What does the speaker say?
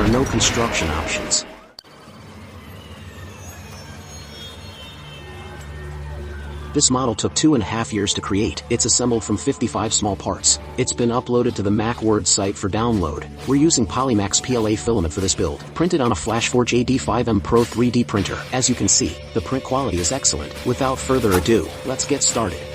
are no construction options. This model took 2.5 years to create. It's assembled from 55 small parts. It's been uploaded to the Mac Word site for download. We're using PolyMax PLA filament for this build, printed on a Flashforge AD5M Pro 3D printer. As you can see, the print quality is excellent. Without further ado, let's get started.